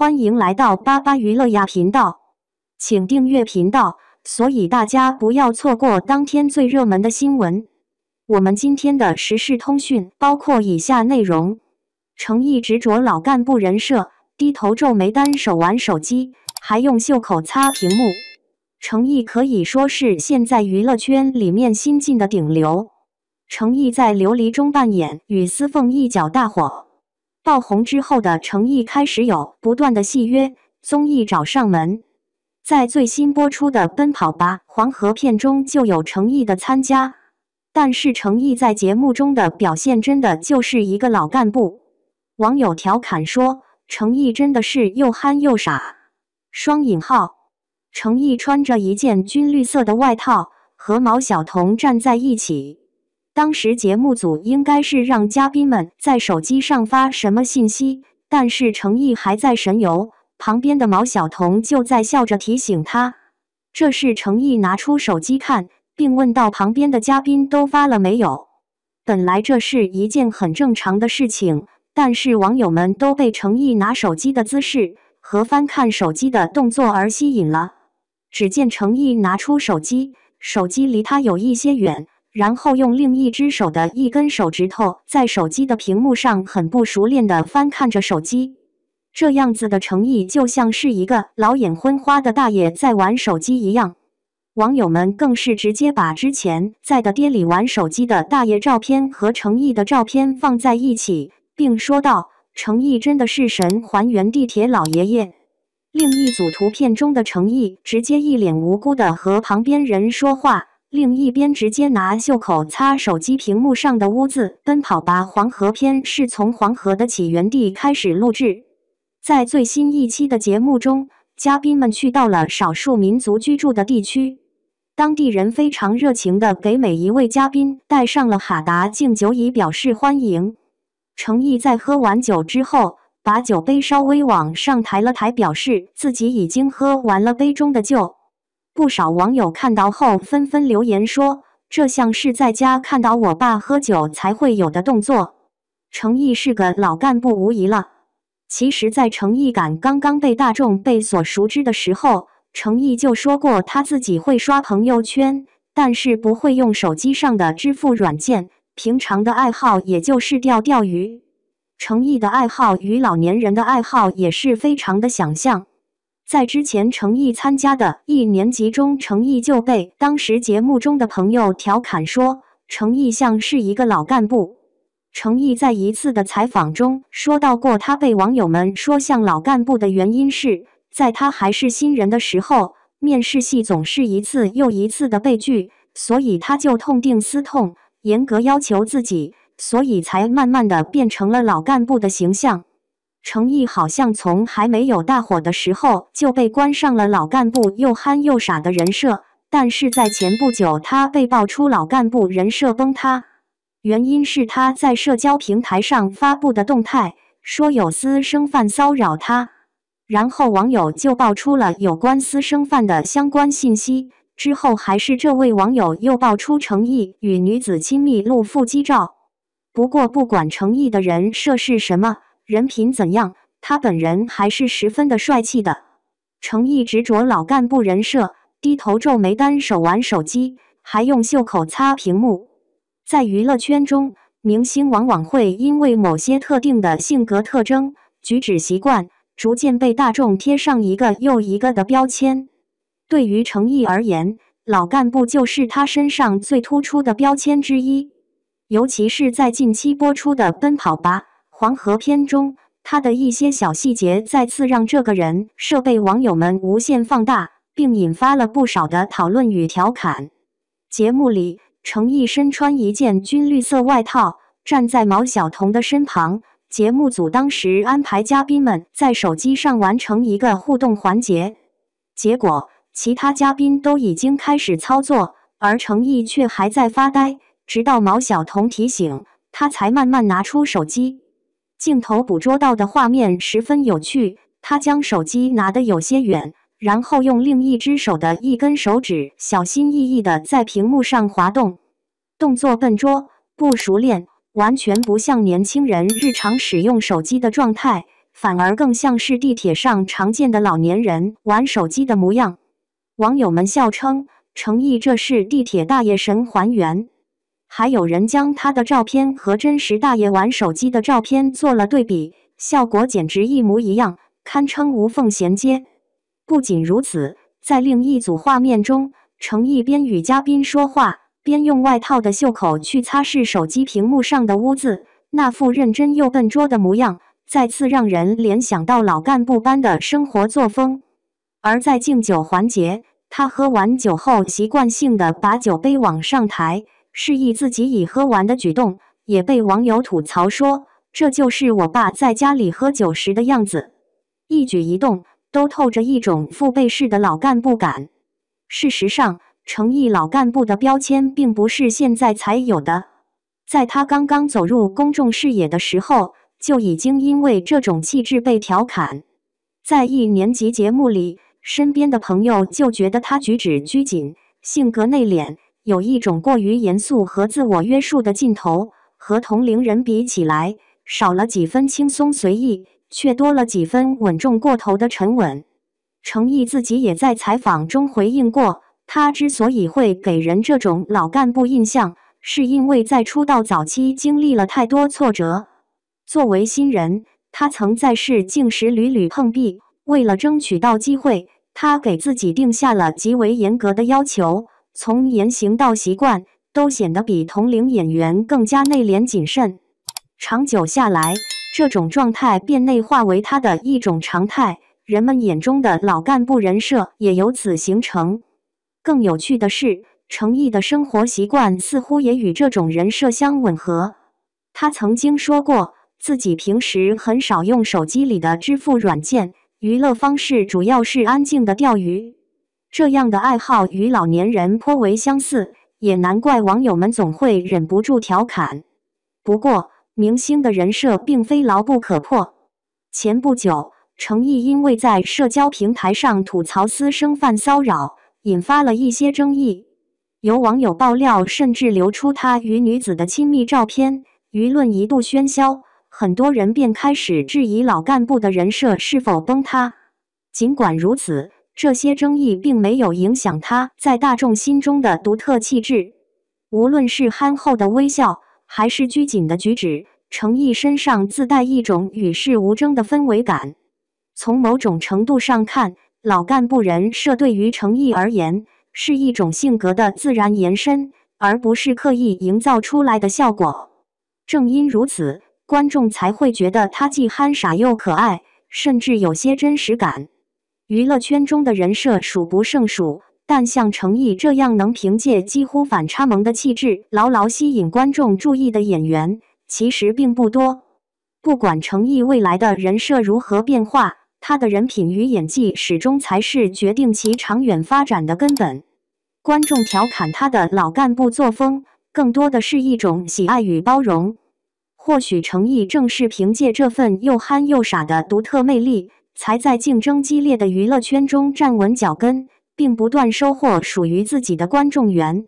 欢迎来到巴巴娱乐呀频道，请订阅频道，所以大家不要错过当天最热门的新闻。我们今天的时事通讯包括以下内容：诚意执着老干部人设，低头皱眉单手玩手机，还用袖口擦屏幕。诚意可以说是现在娱乐圈里面新晋的顶流。诚意在琉璃中扮演与司凤一角大火。爆红之后的诚意开始有不断的戏约、综艺找上门。在最新播出的《奔跑吧黄河片》中就有诚意的参加，但是诚意在节目中的表现真的就是一个老干部。网友调侃说，诚意真的是又憨又傻。双引号，诚意穿着一件军绿色的外套，和毛晓彤站在一起。当时节目组应该是让嘉宾们在手机上发什么信息，但是诚意还在神游，旁边的毛晓彤就在笑着提醒他。这时诚意拿出手机看，并问到旁边的嘉宾都发了没有。本来这是一件很正常的事情，但是网友们都被诚意拿手机的姿势和翻看手机的动作而吸引了。只见诚意拿出手机，手机离他有一些远，然后用另一只手的一根手指头在手机的屏幕上很不熟练地翻看着手机。这样子的诚意就像是一个老眼昏花的大爷在玩手机一样。网友们更是直接把之前在的爹里玩手机的大爷照片和诚意的照片放在一起，并说道，诚意真的是神还原地铁老爷爷。另一组图片中的诚意直接一脸无辜地和旁边人说话，另一边直接拿袖口擦手机屏幕上的污渍。奔跑吧黄河篇是从黄河的起源地开始录制。在最新一期的节目中，嘉宾们去到了少数民族居住的地区，当地人非常热情地给每一位嘉宾带上了哈达敬酒以表示欢迎。诚意在喝完酒之后，把酒杯稍微往上抬了抬，表示自己已经喝完了杯中的酒。不少网友看到后纷纷留言说，这像是在家看到我爸喝酒才会有的动作。诚意是个老干部无疑了。其实在诚意感刚刚被大众所熟知的时候，诚意就说过他自己会刷朋友圈，但是不会用手机上的支付软件，平常的爱好也就是钓鱼。诚意的爱好与老年人的爱好也是非常的相像。在之前诚意参加的1年级中，诚意就被当时节目中的朋友调侃说，诚意像是一个老干部。诚意在一次的采访中说到过，他被网友们说像老干部的原因是，在他还是新人的时候，面试系总是一次又一次的被拒，所以他就痛定思痛，严格要求自己，所以才慢慢的变成了老干部的形象。诚意好像从还没有大火的时候就被冠上了老干部又憨又傻的人设，但是在前不久他被爆出老干部人设崩塌，原因是他在社交平台上发布的动态，说有私生饭骚扰他，然后网友就爆出了有关私生饭的相关信息，之后还是这位网友又爆出诚意与女子亲密录腹肌照。不过不管诚意的人设是什么，人品怎样，他本人还是十分的帅气的。诚意执着老干部人设，低头皱眉单手玩手机，还用袖口擦屏幕。在娱乐圈中，明星往往会因为某些特定的性格特征、举止习惯，逐渐被大众贴上一个又一个的标签。对于诚意而言，老干部就是他身上最突出的标签之一。尤其是在近期播出的《奔跑吧黄河篇》中，他的一些小细节再次让这个人设被网友们无限放大，并引发了不少的讨论与调侃。节目里，诚意身穿一件军绿色外套，站在毛晓彤的身旁。节目组当时安排嘉宾们在手机上完成一个互动环节，结果其他嘉宾都已经开始操作，而诚意却还在发呆，直到毛晓彤提醒，他才慢慢拿出手机。镜头捕捉到的画面十分有趣，他将手机拿得有些远，然后用另一只手的一根手指小心翼翼地在屏幕上滑动，动作笨拙不熟练，完全不像年轻人日常使用手机的状态，反而更像是地铁上常见的老年人玩手机的模样。网友们笑称，程毅这是地铁大爷神还原。还有人将他的照片和真实大爷玩手机的照片做了对比，效果简直一模一样，堪称无缝衔接。不仅如此，在另一组画面中，程毅边与嘉宾说话，边用外套的袖口去擦拭手机屏幕上的污渍，那副认真又笨拙的模样，再次让人联想到老干部般的生活作风。而在敬酒环节，他喝完酒后习惯性的把酒杯往上抬，示意自己已喝完的举动，也被网友吐槽说，这就是我爸在家里喝酒时的样子。一举一动都透着一种父辈式的老干部感。事实上，程毅老干部的标签并不是现在才有的，在他刚刚走入公众视野的时候，就已经因为这种气质被调侃。在一年级节目里，身边的朋友就觉得他举止拘谨，性格内敛，有一种过于严肃和自我约束的劲头，和同龄人比起来，少了几分轻松随意，却多了几分稳重过头的沉稳。程毅自己也在采访中回应过，他之所以会给人这种老干部印象，是因为在出道早期经历了太多挫折。作为新人，他曾在试镜时屡屡碰壁，为了争取到机会，他给自己定下了极为严格的要求，从言行到习惯都显得比同龄演员更加内敛谨慎。长久下来，这种状态便内化为他的一种常态，人们眼中的老干部人设也由此形成。更有趣的是，程毅的生活习惯似乎也与这种人设相吻合。他曾经说过，自己平时很少用手机里的支付软件，娱乐方式主要是安静的钓鱼。这样的爱好与老年人颇为相似，也难怪网友们总会忍不住调侃。不过，明星的人设并非牢不可破。前不久，程毅因为在社交平台上吐槽私生饭骚扰，引发了一些争议。有网友爆料，甚至流出他与女子的亲密照片，舆论一度喧嚣，很多人便开始质疑老干部的人设是否崩塌。尽管如此，这些争议并没有影响他在大众心中的独特气质。无论是憨厚的微笑，还是拘谨的举止，程毅身上自带一种与世无争的氛围感。从某种程度上看，老干部人设对于程毅而言，是一种性格的自然延伸，而不是刻意营造出来的效果。正因如此，观众才会觉得他既憨傻又可爱，甚至有些真实感。娱乐圈中的人设数不胜数，但像程毅这样能凭借几乎反差萌的气质牢牢吸引观众注意的演员，其实并不多。不管程毅未来的人设如何变化，他的人品与演技始终才是决定其长远发展的根本。观众调侃他的老干部作风，更多的是一种喜爱与包容。或许程毅正是凭借这份又憨又傻的独特魅力，才在竞争激烈的娱乐圈中站稳脚跟，并不断收获属于自己的观众缘。